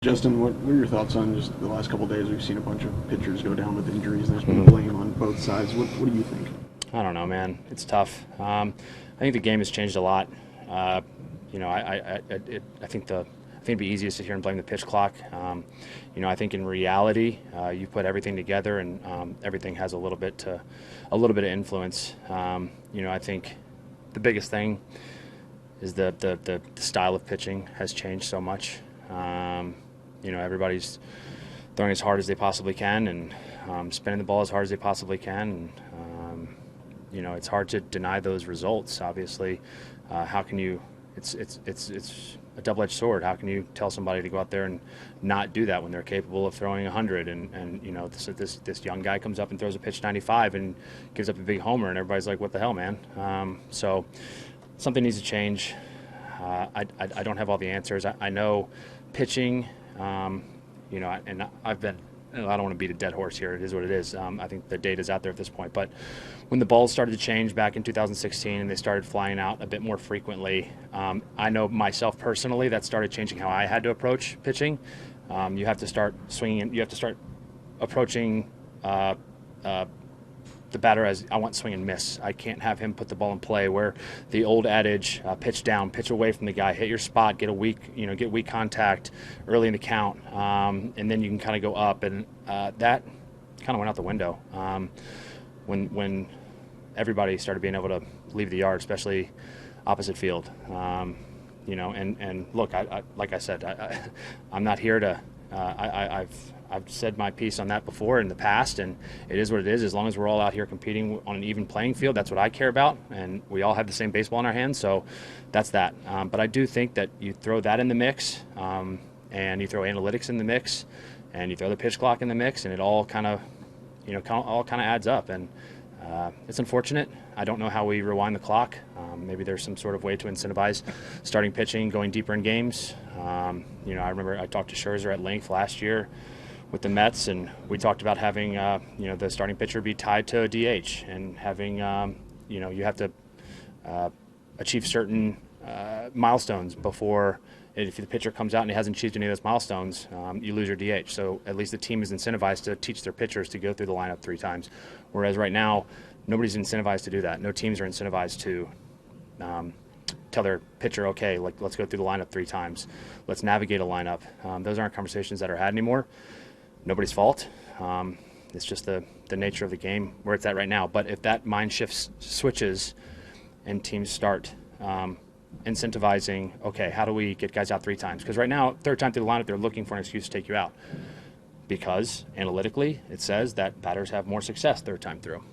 Justin, what are your thoughts on just the last couple of days? We've seen a bunch of pitchers go down with injuries, and there's been blame on both sides. What do you think? I don't know, man. It's tough. I think the game has changed a lot. Uh, I think it'd be easiest to sit here and blame the pitch clock. I think in reality, you put everything together, and everything has a little bit of influence. I think the biggest thing is the style of pitching has changed so much. Everybody's throwing as hard as they possibly can and spinning the ball as hard as they possibly can. And, it's hard to deny those results. Obviously, how can you? It's a double-edged sword. How can you tell somebody to go out there and not do that when they're capable of throwing 100? And this young guy comes up and throws a pitch 95 and gives up a big homer, and everybody's like, "What the hell, man?" So something needs to change. I don't have all the answers. I know pitching, and I've been. I don't want to beat a dead horse here. It is what it is. I think the data's out there at this point. But when the balls started to change back in 2016 and they started flying out a bit more frequently, I know myself personally that started changing how I had to approach pitching. You have to start swinging. You have to start approaching the batter as I want swing and miss. I can't have him put the ball in play where the old adage, pitch down, pitch away from the guy, hit your spot, get weak contact early in the count, and then you can kind of go up. And that kind of went out the window when everybody started being able to leave the yard, especially opposite field. And look, like I said, I'm not here to. I've said my piece on that before in the past, and it is what it is. As long as we're all out here competing on an even playing field, that's what I care about, and we all have the same baseball in our hands, so that's that. But I do think that you throw that in the mix, and you throw analytics in the mix, and you throw the pitch clock in the mix, and it all kind of adds up. And it's unfortunate. I don't know how we rewind the clock. Maybe there's some sort of way to incentivize starting pitching, going deeper in games. I remember I talked to Scherzer at length last year with the Mets, and we talked about having the starting pitcher be tied to a DH, and having you have to achieve certain milestones before. If the pitcher comes out and he hasn't achieved any of those milestones, you lose your DH. So at least the team is incentivized to teach their pitchers to go through the lineup 3 times. Whereas right now, nobody's incentivized to do that. No teams are incentivized to tell their pitcher, okay, let's go through the lineup 3 times. Let's navigate a lineup. Those aren't conversations that are had anymore. Nobody's fault. It's just the nature of the game where it's at right now. But if that mind shift switches and teams start incentivizing, okay, how do we get guys out 3 times? Because right now, 3rd time through the lineup, they're looking for an excuse to take you out. Because analytically, it says that batters have more success 3rd time through.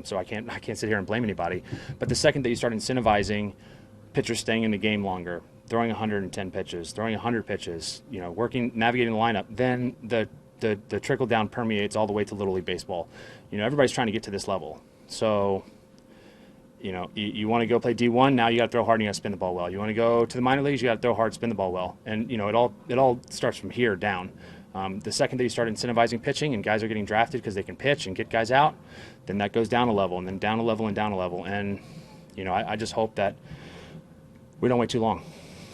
So I can't sit here and blame anybody. But the second that you start incentivizing pitchers staying in the game longer, throwing 110 pitches, throwing 100 pitches, navigating the lineup, then the trickle down permeates all the way to Little League baseball. Everybody's trying to get to this level. So, you want to go play D1, now you got to throw hard and you got to spin the ball well. You want to go to the minor leagues, you got to throw hard, spin the ball well. And, it all starts from here down. The second that you start incentivizing pitching and guys are getting drafted because they can pitch and get guys out, then that goes down a level, and then down a level and down a level. And, I just hope that we don't wait too long,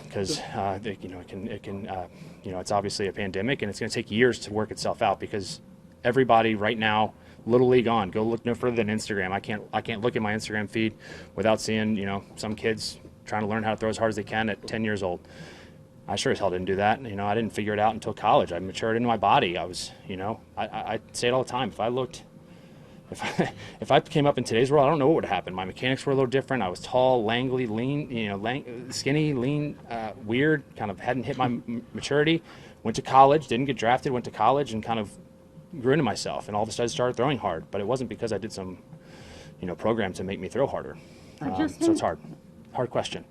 because it's obviously a pandemic, and it's going to take years to work itself out, because everybody right now, Little League on, go look no further than Instagram. I can't look at my Instagram feed without seeing some kids trying to learn how to throw as hard as they can at 10 years old. I sure as hell didn't do that. I didn't figure it out until college. I matured into my body. I was, I say it all the time. If I came up in today's world, I don't know what would happen. My mechanics were a little different. I was tall, lanky, lean, skinny, lean, weird, kind of hadn't hit my maturity. Went to college, didn't get drafted, went to college, and kind of grew into myself, and all of a sudden started throwing hard. But it wasn't because I did some, program to make me throw harder. So it's hard. Hard question.